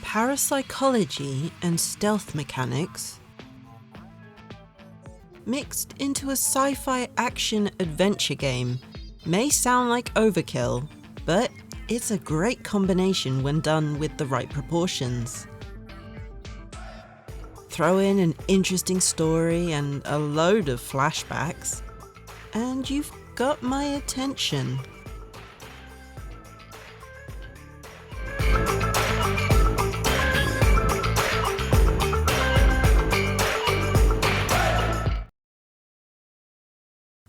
Parapsychology and stealth mechanics mixed into a sci-fi action adventure game may sound like overkill, but it's a great combination when done with the right proportions. Throw in an interesting story and a load of flashbacks, and you've got my attention.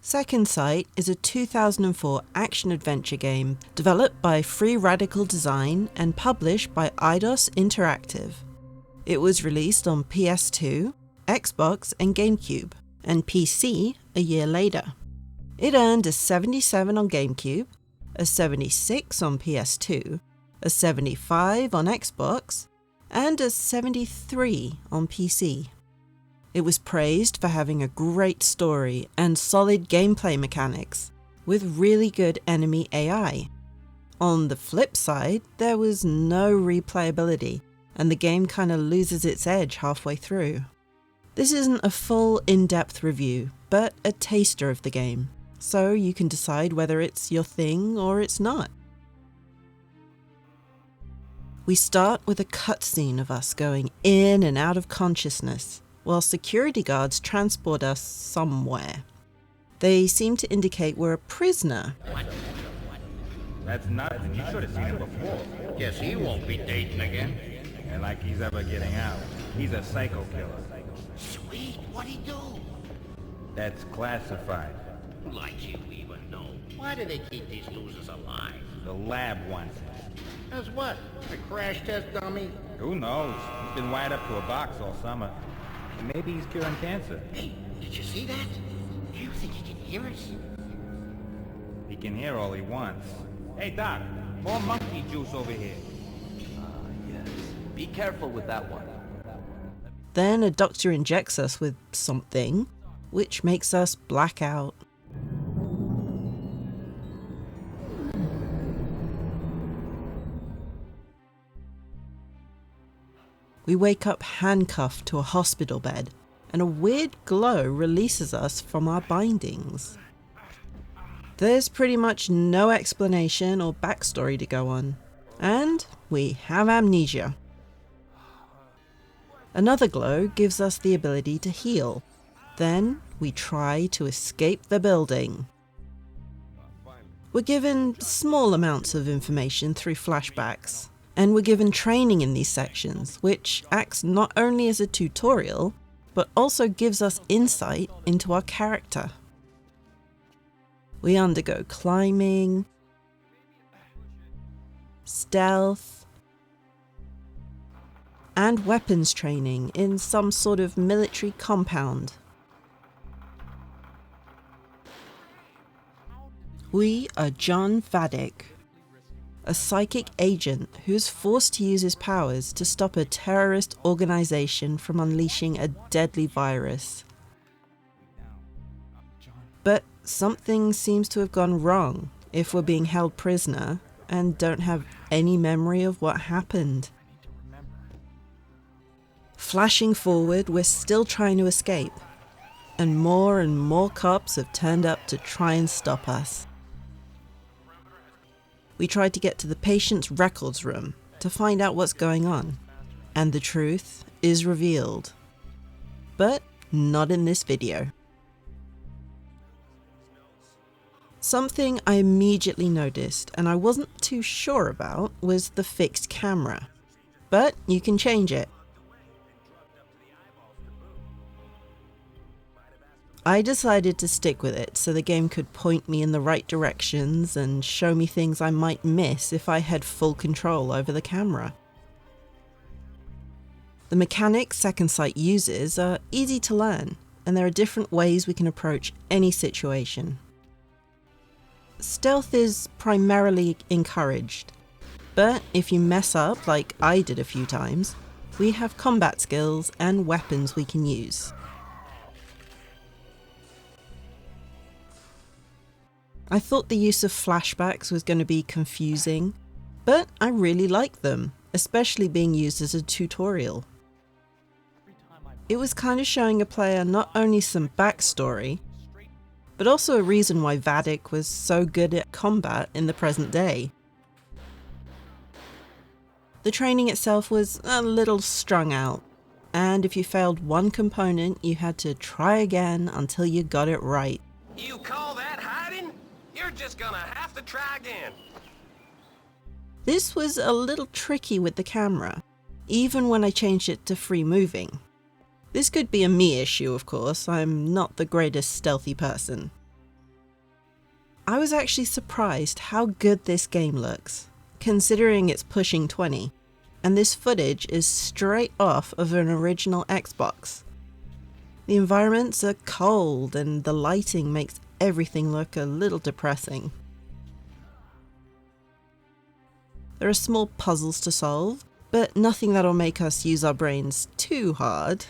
Second Sight is a 2004 action-adventure game developed by Free Radical Design and published by Eidos Interactive. It was released on PS2, Xbox and GameCube, and PC a year later. It earned a 77 on GameCube, a 76 on PS2, a 75 on Xbox, and a 73 on PC. It was praised for having a great story and solid gameplay mechanics, with really good enemy AI. On the flip side, there was no replayability, and the game kinda loses its edge halfway through. This isn't a full in-depth review, but a taster of the game, so you can decide whether it's your thing or it's not. We start with a cutscene of us going in and out of consciousness, while security guards transport us somewhere. They seem to indicate we're a prisoner. That's nuts. You should have seen him before. Guess he won't be dating again. And like he's ever getting out. He's a psycho killer. Sweet, what'd he do? That's classified. Like you even know. Why do they keep these losers alive? The lab wants it. As what? A crash test dummy? Who knows? He's been wired up to a box all summer. And maybe he's curing cancer. Hey, did you see that? Do you think he can hear us? He can hear all he wants. Hey, Doc, more monkey juice over here. Yes. Be careful with that one. Then a doctor injects us with something, which makes us black out. We wake up handcuffed to a hospital bed, and a weird glow releases us from our bindings. There's pretty much no explanation or backstory to go on, and we have amnesia. Another glow gives us the ability to heal. Then we try to escape the building. We're given small amounts of information through flashbacks, and we're given training in these sections, which acts not only as a tutorial, but also gives us insight into our character. We undergo climbing, stealth, and weapons training in some sort of military compound. We are John Vaddick, a psychic agent who's forced to use his powers to stop a terrorist organization from unleashing a deadly virus. But something seems to have gone wrong if we're being held prisoner and don't have any memory of what happened. Flashing forward, we're still trying to escape, and more cops have turned up to try and stop us. We tried to get to the patient's records room to find out what's going on, and the truth is revealed. But not in this video. Something I immediately noticed and I wasn't too sure about was the fixed camera, but you can change it. I decided to stick with it so the game could point me in the right directions and show me things I might miss if I had full control over the camera. The mechanics Second Sight uses are easy to learn, and there are different ways we can approach any situation. Stealth is primarily encouraged, but if you mess up like I did a few times, we have combat skills and weapons we can use. I thought the use of flashbacks was going to be confusing, but I really like them, especially being used as a tutorial. It was kind of showing a player not only some backstory, but also a reason why Vadik was so good at combat in the present day. The training itself was a little strung out, and if you failed one component, you had to try again until you got it right. You call that hiding? You're just gonna have to try again. This was a little tricky with the camera, even when I changed it to free moving. This could be a me issue, of course. I'm not the greatest stealthy person. I was actually surprised how good this game looks, considering it's pushing 20, and this footage is straight off of an original Xbox. The environments are cold and the lighting makes everything look a little depressing. There are small puzzles to solve, but nothing that'll make us use our brains too hard.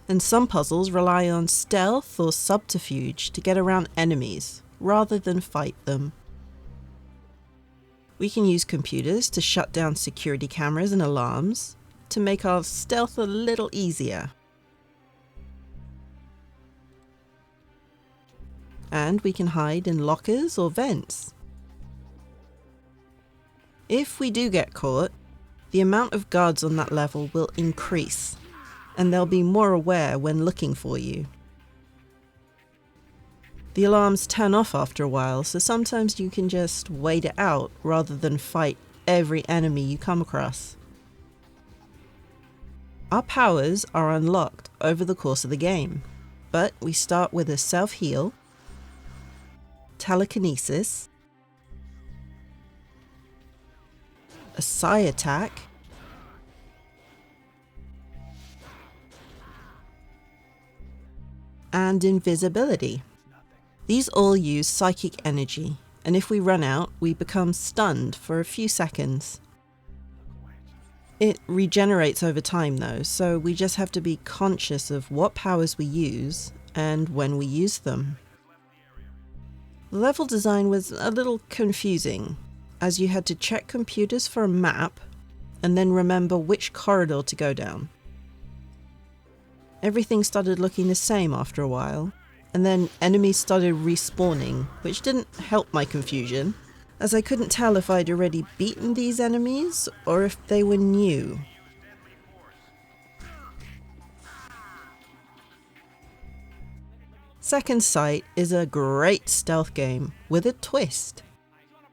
And some puzzles rely on stealth or subterfuge to get around enemies, rather than fight them. We can use computers to shut down security cameras and alarms, to make our stealth a little easier. And we can hide in lockers or vents. If we do get caught, the amount of guards on that level will increase, and they'll be more aware when looking for you. The alarms turn off after a while, so sometimes you can just wait it out rather than fight every enemy you come across. Our powers are unlocked over the course of the game, but we start with a self-heal, telekinesis, a psi attack, and invisibility. These all use psychic energy, and if we run out, we become stunned for a few seconds. It regenerates over time though, so we just have to be conscious of what powers we use and when we use them. The level design was a little confusing, as you had to check computers for a map and then remember which corridor to go down. Everything started looking the same after a while, and then enemies started respawning, which didn't help my confusion, as I couldn't tell if I'd already beaten these enemies or if they were new. Second Sight is a great stealth game with a twist.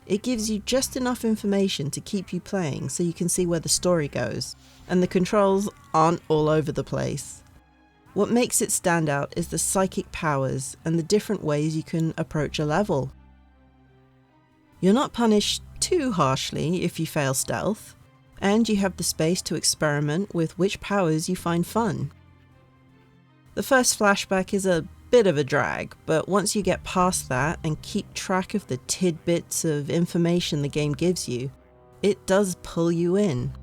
It gives you just enough information to keep you playing so you can see where the story goes, and the controls aren't all over the place. What makes it stand out is the psychic powers and the different ways you can approach a level. You're not punished too harshly if you fail stealth, and you have the space to experiment with which powers you find fun. The first flashback is a bit of a drag, but once you get past that and keep track of the tidbits of information the game gives you, it does pull you in.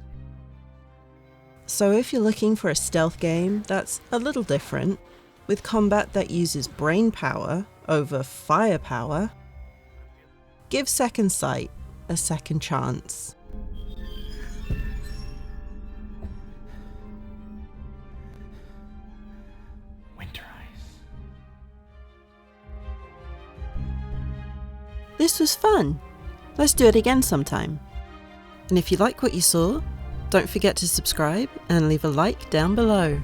So if you're looking for a stealth game that's a little different, with combat that uses brain power over firepower, give Second Sight a second chance. This was fun. Let's do it again sometime. And if you like what you saw, don't forget to subscribe and leave a like down below.